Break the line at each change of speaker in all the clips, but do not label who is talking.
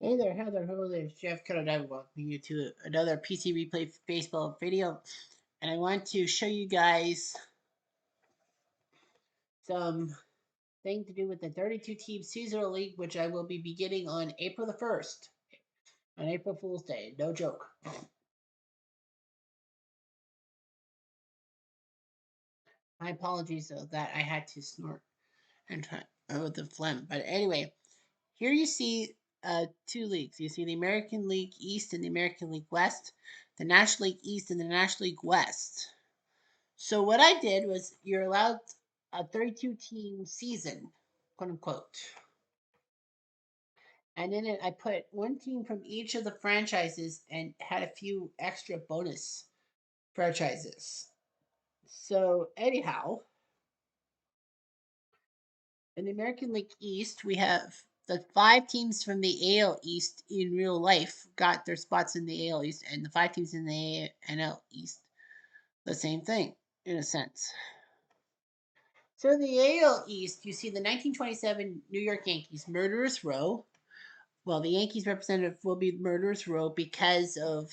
Hey there, Heather. Hello there. Jeff Cannondale welcoming you to another PC Replay Baseball video. And I want to show you guys some thing to do with the 32 team seasonal league, which I will be beginning on April the 1st, on April Fool's Day. No joke. My apologies though that I had to snort and with the phlegm. But anyway, here you see two leagues. You see the American League East and the American League West, the National League East and the National League West. So what I did was you're allowed a 32 team season, quote unquote. And in it, I put one team from each of the franchises and had a few extra bonus franchises. So, anyhow, in the American League East, we have the 5 teams from the AL East in real life got their spots in the AL East, and the 5 teams in the NL East, the same thing, in a sense. So in the AL East, you see the 1927 New York Yankees, Murderers Row. Well, the Yankees representative will be Murderers Row because of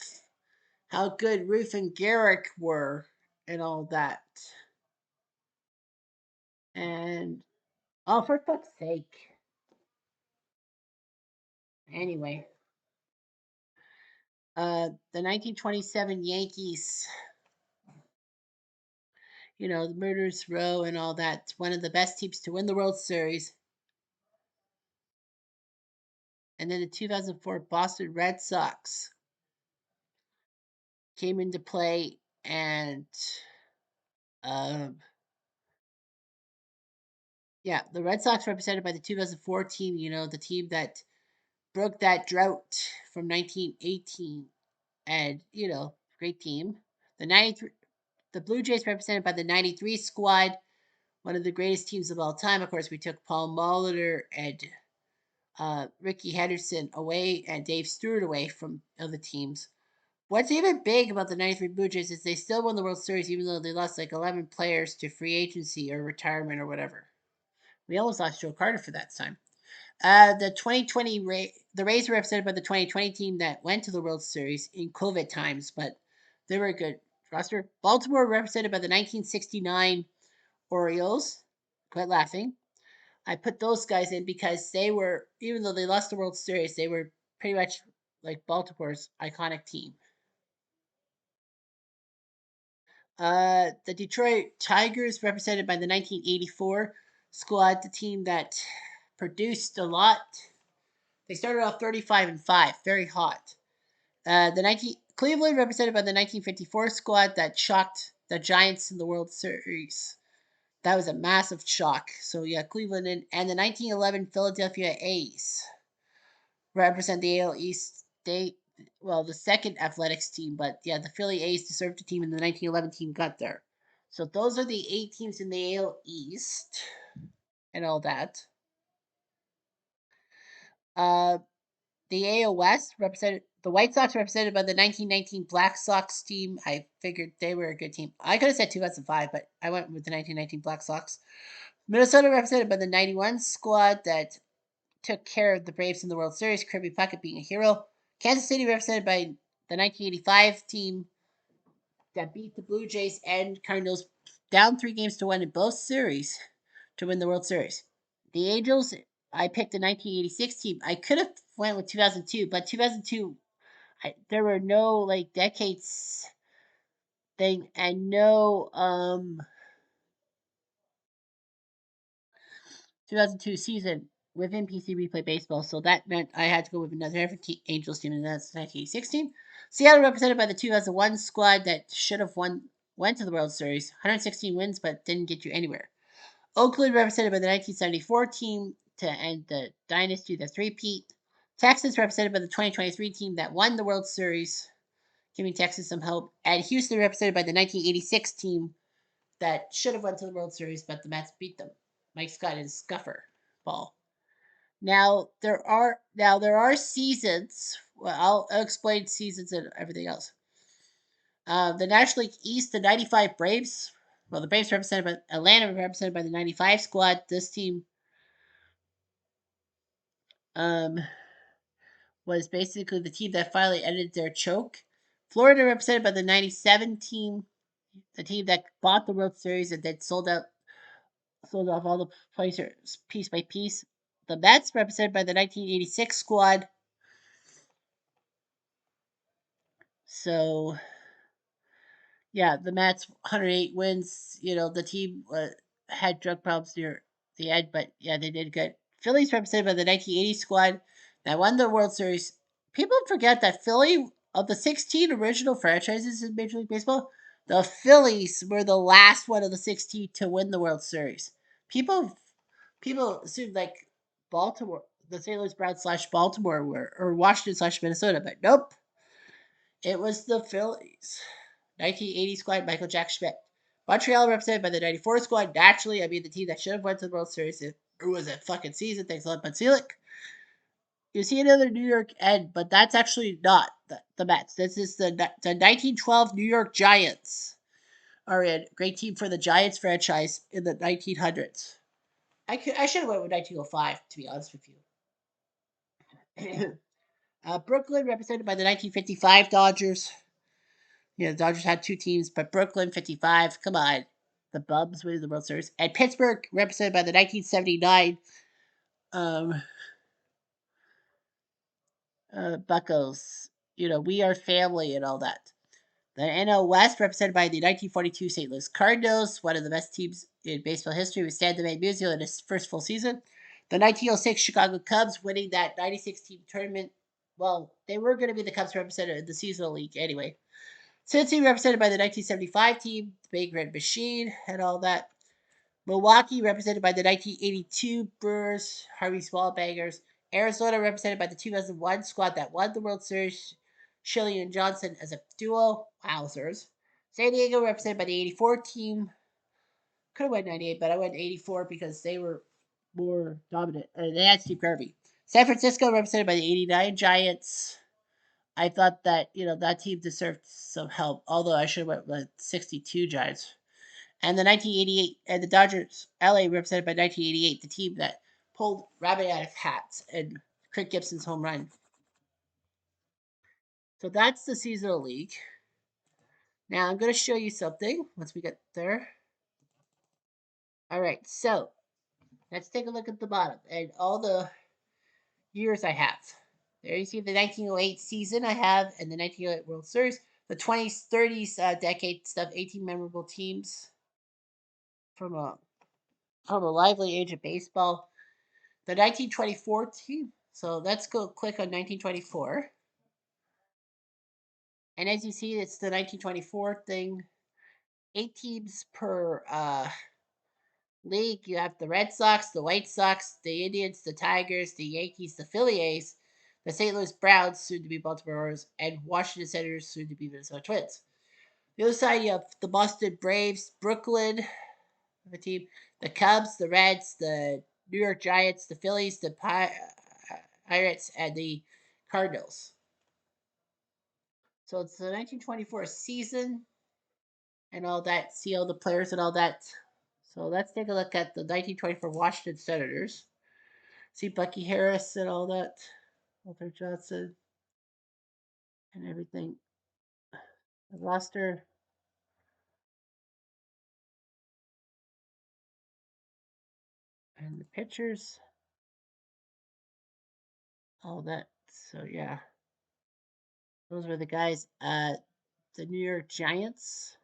how good Ruth and Garrick were and all that. And, oh, for fuck's sake. Anyway, the 1927 Yankees, the Murderers Row and all that, one of the best teams to win the World Series. And then the 2004 Boston Red Sox came into play, and um, yeah, the Red Sox represented by the 2004 team, the team that broke that drought from 1918, and great team. The 93, the Blue Jays represented by the 93 squad, one of the greatest teams of all time. Of course, we took Paul Molitor and Ricky Henderson away and Dave Stewart away from other teams. What's even big about the 93 Blue Jays is they still won the World Series even though they lost like 11 players to free agency or retirement or whatever. We almost lost Joe Carter for that time. The 2020 the Rays were represented by the 2020 team that went to the World Series in COVID times, but they were a good roster. Baltimore represented by the 1969 Orioles. Quite laughing. I put those guys in because they were, even though they lost the World Series, they were pretty much like Baltimore's iconic team. The Detroit Tigers, represented by the 1984 squad, the team that produced a lot. They started off 35-5, very hot. The Cleveland, represented by the 1954 squad that shocked the Giants in the World Series. That was a massive shock. So yeah, Cleveland and the 1911 Philadelphia A's represent the AL East. The second athletics team, but yeah, the Philly A's deserved a team, and the 1911 team got there. So those are the 8 teams in the AL East and all that. Uh, the AL West represented the White Sox represented by the 1919 Black Sox team. I figured they were a good team. I could have said 2005, but I went with the 1919 Black Sox. Minnesota represented by the 91 squad that took care of the Braves in the World Series, Kirby Puckett being a hero. Kansas City represented by the 1985 team that beat the Blue Jays and Cardinals down 3 games to 1 in both series to win the World Series. The Angels, I picked the 1986 team. I could have went with 2002, but 2002, there were no like decades thing and no 2002 season within PC Replay Baseball, so that meant I had to go with another Angels team, and that's 1986 team. Seattle represented by the 2001 squad that should have went to the World Series, 116 wins, but didn't get you anywhere. Oakland represented by the 1974 team to end the dynasty, the three-peat. Texas represented by the 2023 team that won the World Series, giving Texas some hope. And Houston represented by the 1986 team that should have went to the World Series, but the Mets beat them. Mike Scott and Scuffer ball. Now there are seasons. Well, I'll explain seasons and everything else. The National League East, the '95 Braves. Well, the Braves represented by Atlanta, represented by the '95 squad. This team um, was basically the team that finally ended their choke. Florida, represented by the '97 team, the team that bought the World Series and then sold off all the players piece by piece. The Mets, represented by the 1986 squad. So yeah, the Mets 108 wins. The team had drug problems near the end, but yeah, they did good. Phillies, represented by the 1980 squad that won the World Series. People forget that Philly, of the 16 original franchises in Major League Baseball, the Phillies were the last one of the 16 to win the World Series. People people assume like Baltimore, the St. Louis Browns slash Baltimore were, or Washington slash Minnesota, but nope, it was the Phillies. 1980 squad, Michael Jack Schmidt. Montreal, represented by the 94 squad. Naturally, I mean, the team that should have went to the World Series. It was a fucking season. Thanks a lot, Bud Selig. You see another New York end, but that's actually not the Mets. This is the 1912 New York Giants. Are in great team for the Giants franchise in the 1900s. I should have went with 1905 to be honest with you. Brooklyn, represented by the 1955 Dodgers. The Dodgers had two teams, but Brooklyn 55. Come on, the Bubs winning the World Series, and Pittsburgh, represented by the 1979 um, Buccos. We are family and all that. The NL West, represented by the 1942 St. Louis Cardinals, one of the best teams in baseball history, with Stan Musial in his first full season. The 1906 Chicago Cubs, winning that 96 team tournament. Well, they were going to be the Cubs represented in the seasonal league anyway. Cincy, represented by the 1975 team, the Big Red Machine, and all that. Milwaukee, represented by the 1982 Brewers, Harvey Smallbaggers. Arizona, represented by the 2001 squad that won the World Series, Shelley and Johnson as a duo. Wowzers. San Diego, represented by the 84 team. Could have went 98, but I went 84 because they were more dominant. They had Steve Garvey. San Francisco, represented by the 89 Giants. I thought that, that team deserved some help, although I should have went with 62 Giants. And the 1988 and the Dodgers, LA, represented by 1988, the team that pulled rabbit out of hats and Kirk Gibson's home run. So that's the seasonal league. Now I'm going to show you something once we get there. All right, so let's take a look at the bottom and all the years I have. There you see the 1908 season I have and the 1908 World Series, the 20s, 30s decade stuff, 18 memorable teams from a lively age of baseball. The 1924 team. So let's go click on 1924. And as you see, it's the 1924 thing. 8 teams per league. You have the Red Sox, the White Sox, the Indians, the Tigers, the Yankees, the Phillies, the St. Louis Browns, soon to be Baltimore Orioles, and Washington Senators, soon to be Minnesota Twins. The other side, you have the Boston Braves, Brooklyn, the team, the Cubs, the Reds, the New York Giants, the Phillies, the Pirates, and the Cardinals. So it's the 1924 season and all that. See all the players and all that. So let's take a look at the 1924 Washington Senators. See Bucky Harris and all that. Walter Johnson and everything. The roster and the pitchers. All that. So yeah. Those were the guys. The New York Giants.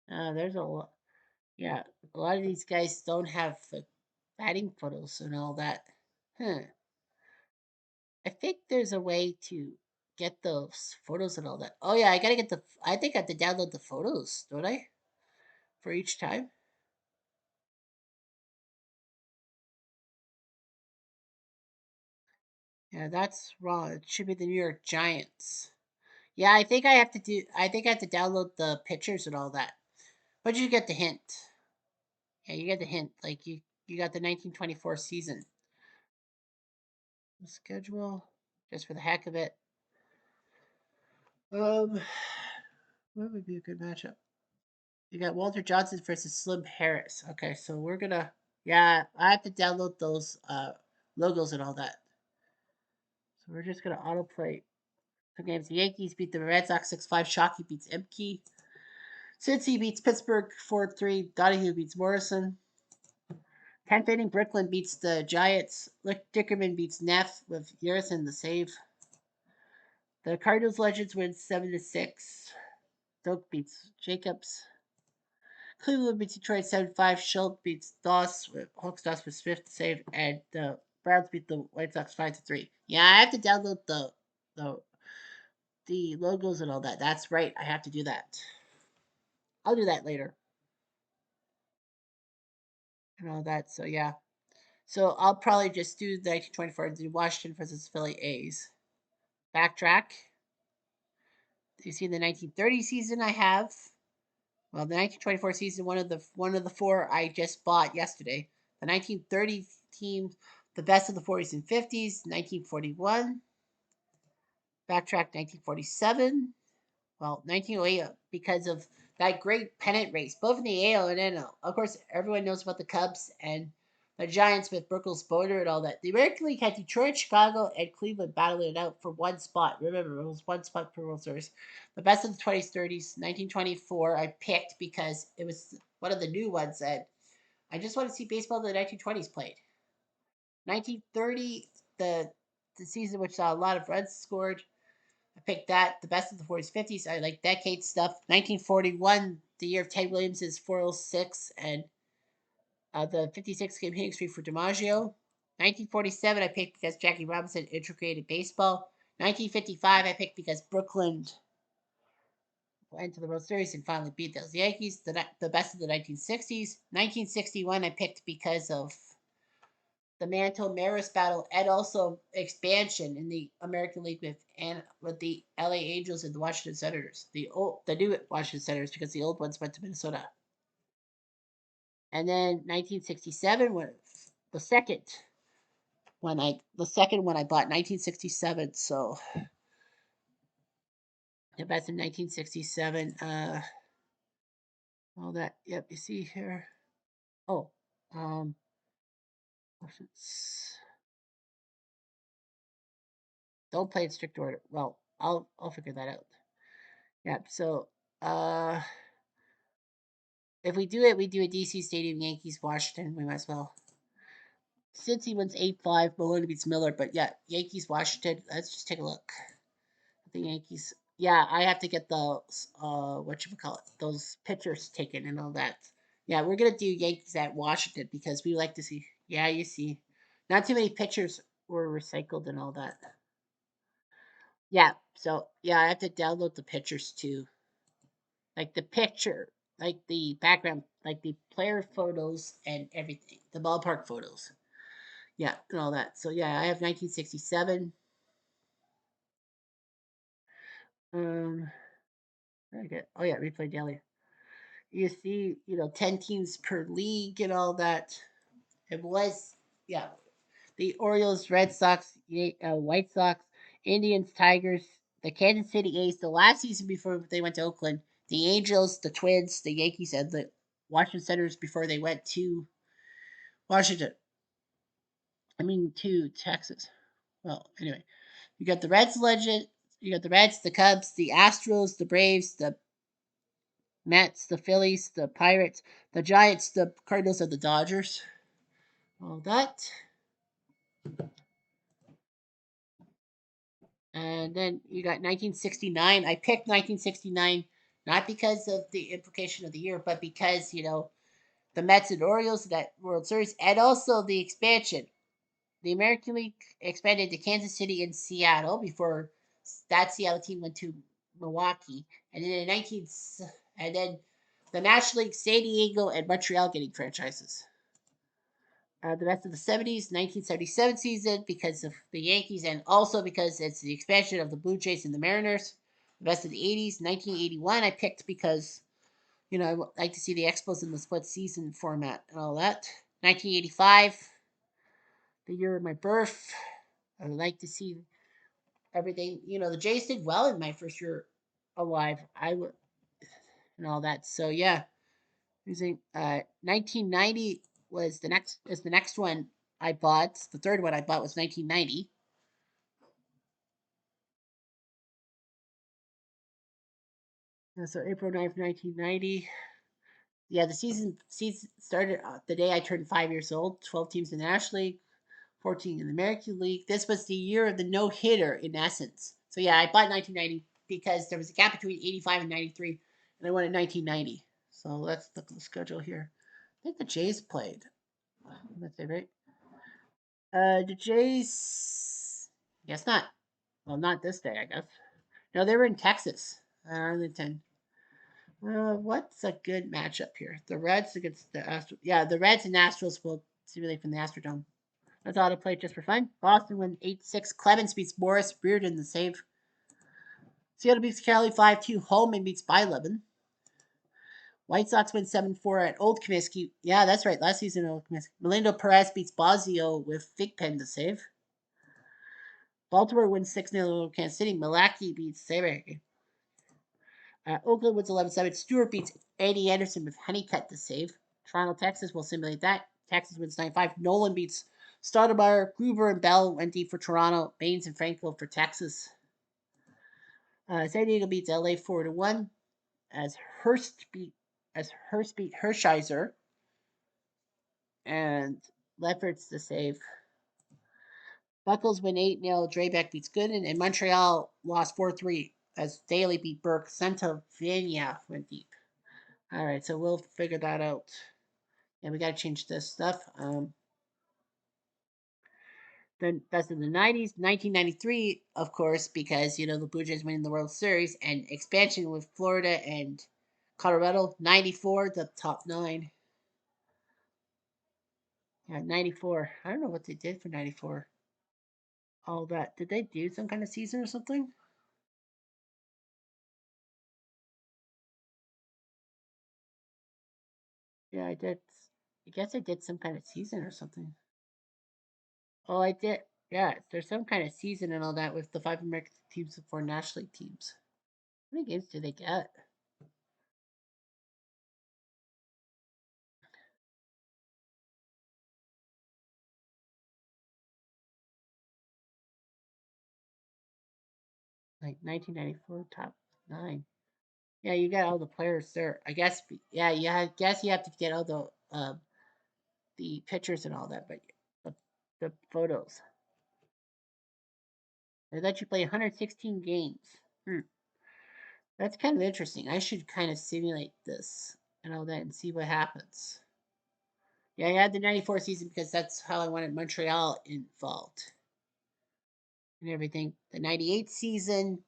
There's a lot. Yeah, a lot of these guys don't have the batting photos and all that. Huh. I think there's a way to get those photos and all that. Oh yeah, I gotta get the. I think I have to download the photos, don't I? For each time. Yeah, that's wrong. It should be the New York Giants. Yeah, I think I have to do. I think I have to download the pictures and all that. But you get the hint. Yeah, you get the hint. Like you got the 1924 season. The schedule, just for the heck of it. Um, what would be a good matchup? You got Walter Johnson versus Slim Harris. Okay, so we're gonna. Yeah, I have to download those logos and all that. So we're just gonna autoplay some games. The Yankees beat the Red Sox 6-5. Shockey beats Imke. Cincy beats Pittsburgh 4-3. Donahue beats Morrison. 10th inning, Brooklyn beats the Giants. Dickerman beats Neff with Harrison the save. The Cardinals Legends win 7-6. Doak beats Jacobs. Cleveland beats Detroit 7-5. Schultz beats Doss with Hawks Doss with Smith to save. And the Browns beat the White Sox 5-3. Yeah, I have to download the the logos and all that. That's right. I have to do that. I'll do that later and all that. So yeah. So I'll probably just do the 1924 the Washington versus Philly A's. Backtrack. You see the 1930 season I have. Well, the 1924 season, one of the four I just bought yesterday. The 1930 team, the best of the 40s and 50s. 1941. Backtrack 1947. Well, 1908 because of that great pennant race, both in the AL and NL. Of course, everyone knows about the Cubs and the Giants with Brookles Boder and all that. The American League had Detroit, Chicago, and Cleveland battling it out for one spot. Remember, it was one spot per World Series. The best of the 20s, 30s, 1924, I picked because it was one of the new ones that I just want to see baseball in the 1920s played. 1930, the season which saw a lot of runs scored. I picked that. The best of the 40s, 50s. I like decade stuff. 1941, the year of Ted Williams' 406, and the 56 game hitting streak for DiMaggio. 1947, I picked because Jackie Robinson integrated baseball. 1955, I picked because Brooklyn went to the World Series and finally beat those Yankees. The best of the 1960s. 1961, I picked because of the Mantle Maris battle and also expansion in the American League with the LA Angels and the Washington Senators. The new Washington Senators because the old ones went to Minnesota. And then 1967 was the second one I bought 1967. So the best in 1967. All that. Yep. You see here. Oh. Um. Don't play in strict order. Well, I'll figure that out. Yep. So uh if we do it, we do a DC Stadium, Yankees, Washington. We might as well. Cincy wins 8-5. Malone beats Miller. But yeah, Yankees, Washington. Let's just take a look. The Yankees. Yeah, I have to get those, what you call it, those pictures taken and all that. Yeah, we're going to do Yankees at Washington because we like to see. Yeah, you see. Not too many pictures were recycled and all that. Yeah, so yeah, I have to download the pictures too. Like the picture, like the background, like the player photos and everything, the ballpark photos. Yeah, and all that. So yeah, I have 1967. Um, very good. Oh yeah, replay daily. You see, 10 teams per league and all that. It was, yeah, the Orioles, Red Sox, White Sox, Indians, Tigers, the Kansas City A's, the last season before they went to Oakland, the Angels, the Twins, the Yankees, and the Washington Senators before they went to Washington. I mean, to Texas. Well, anyway, you got the Reds legend. You got the Reds, the Cubs, the Astros, the Braves, the Mets, the Phillies, the Pirates, the Giants, the Cardinals, and the Dodgers. All that. And then you got 1969. I picked 1969 not because of the implication of the year, but because, the Mets and Orioles, that World Series, and also the expansion. The American League expanded to Kansas City and Seattle before that Seattle team went to Milwaukee. And then in 19 and then the National League, San Diego and Montreal getting franchises. The rest of the 70s, 1977 season because of the Yankees and also because it's the expansion of the Blue Jays and the Mariners. The rest of the 80s, 1981, I picked because, I like to see the Expos in the split season format and all that. 1985, the year of my birth. I would like to see everything. The Jays did well in my first year alive. I would, and all that. So, yeah. Using 1990 was the next one I bought. The third one I bought was 1990. So April 9th, 1990. Yeah, the season started the day I turned 5 years old. 12 teams in the National League, 14 in the American League. This was the year of the no hitter in essence. So yeah, I bought 1990 because there was a gap between 85 and 93, and I won in 1990. So let's look at the schedule here. I think the Jays played. Let's say right. The Jays. Guess not. Well, not this day, I guess. No, they were in Texas, Arlington. What's a good matchup here? The Reds against the Astros. Yeah, the Reds and Astros will simulate from the Astrodome. That's all to play just for fun. Boston wins 8-6. Clemens beats Morris. Reardon the save. Seattle beats Cali 5-2. Holman beats by 11. White Sox win 7-4 at Old Comiskey. Yeah, that's right. Last season, Old Comiskey. Melindo Perez beats Bosio with Thigpen to save. Baltimore wins 6-0 over Kansas City. Milwaukee beats Saber. Oakland wins 11-7. Stewart beats Eddie Anderson with Honeycutt to save. Toronto, Texas will simulate that. Texas wins 9-5. Nolan beats Stoudemire. Gruber and Bell went deep for Toronto. Baines and Franco for Texas. San Diego beats LA 4-1 as Hurst beat Hershiser and Lefferts to save. Buckles win 8-0. Drebeck beats Gooden, and Montreal lost 4-3 as Daly beat Burke. Centennial went deep. All right, so we'll figure that out. Yeah, we got to change this stuff. Then that's in the 90s. 1993, of course, because, the Blue Jays winning the World Series and expansion with Florida and Colorado. 94, the top nine. Yeah, 94. I don't know what they did for 94. All that. Did they do some kind of season or something? Yeah, I did. I guess I did some kind of season or something. Oh, I did. Yeah, there's some kind of season and all that with the five American teams and four National League teams. How many games do they get? Like 1994 top nine. Yeah, you got all the players there. I guess. Yeah, yeah. I guess you have to get all the pictures and all that, but the, the photos. They let you play 116 games. That's kind of interesting. I should kind of simulate this and all that and see what happens. Yeah, I had the 94 season because that's how I wanted Montreal involved and everything. The 98 season,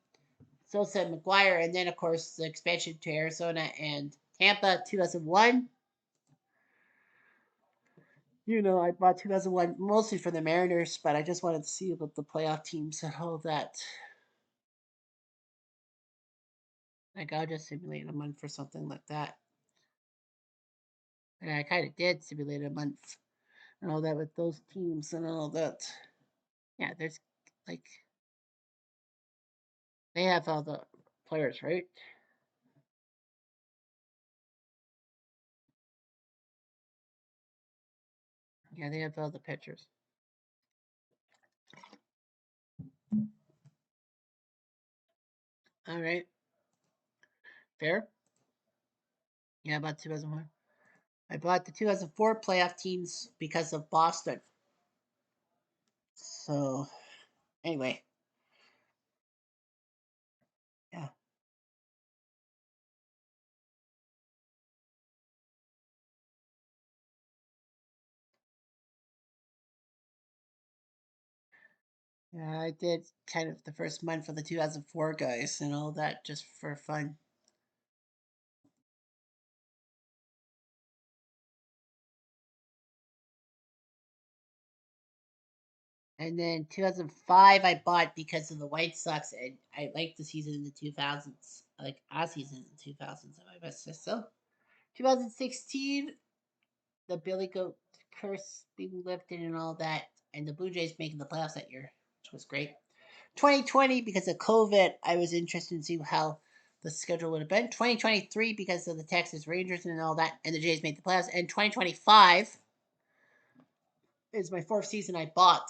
Sosa and McGuire, and then, of course, the expansion to Arizona and Tampa 2001. I bought 2001 mostly for the Mariners, but I just wanted to see about the playoff teams and all that. Like, I'll just simulate a month for something like that. And I kind of did simulate a month and all that with those teams and all that. Yeah, there's like they have all the players, right? Yeah, they have all the pitchers. All right, fair. Yeah, about 2001. I bought the 2004 playoff teams because of Boston. So anyway, yeah, yeah, I did kind of the first month for the 2004 guys and all that just for fun. And then 2005, I bought because of the White Sox, and I liked the season in the 2000s, like our season in the 2000s. I best say so. 2016, the Billy Goat curse being lifted and all that, and the Blue Jays making the playoffs that year, which was great. 2020, because of COVID, I was interested in seeing how the schedule would have been. 2023 because of the Texas Rangers and all that, and the Jays made the playoffs. And 2025 is my fourth season I bought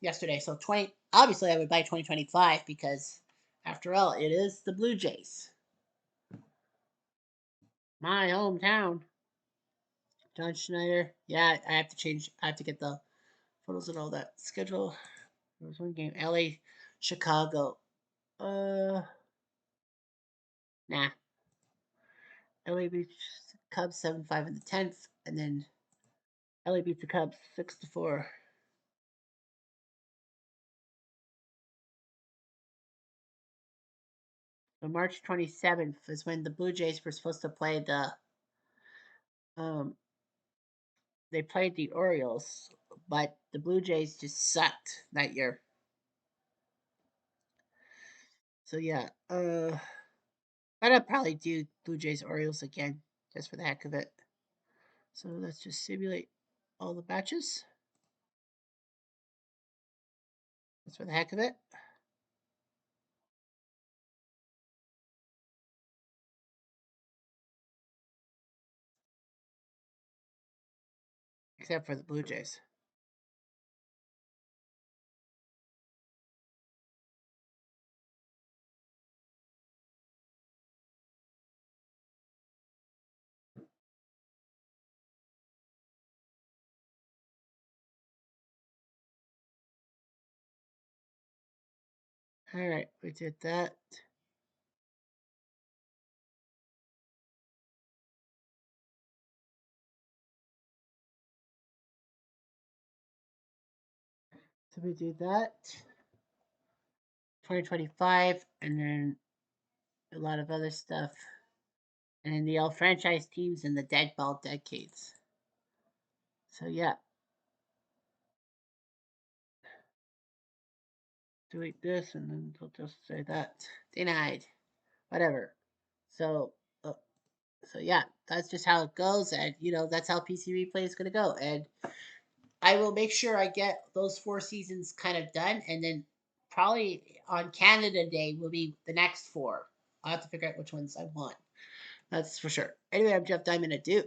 yesterday. So 20 obviously I would buy 2025 because after all, it is the Blue Jays. My hometown. John Schneider. Yeah, I have to change. I have to get the photos and all that schedule. There was one game. LA, Chicago. Nah. LA beats Cubs 7-5 in the 10th, and then LA beats the Cubs 6-4. So March 27th is when the Blue Jays were supposed to play the um they played the Orioles, but the Blue Jays just sucked that year. So yeah, but I'd probably do Blue Jays Orioles again just for the heck of it. So let's just simulate all the matches just for the heck of it. Except for the Blue Jays. All right, we did that. So we did that. 2025, and then a lot of other stuff. And then the all franchise teams and the dead ball decades. So yeah, delete this and then they'll just say that. Denied. Whatever. So uh, so yeah, that's just how it goes, and that's how PC replay is gonna go. And I will make sure I get those 4 seasons kind of done, and then probably on Canada Day will be the next four. I'll have to figure out which ones I want. That's for sure. Anyway, I'm Jeff Diamond. Adieu.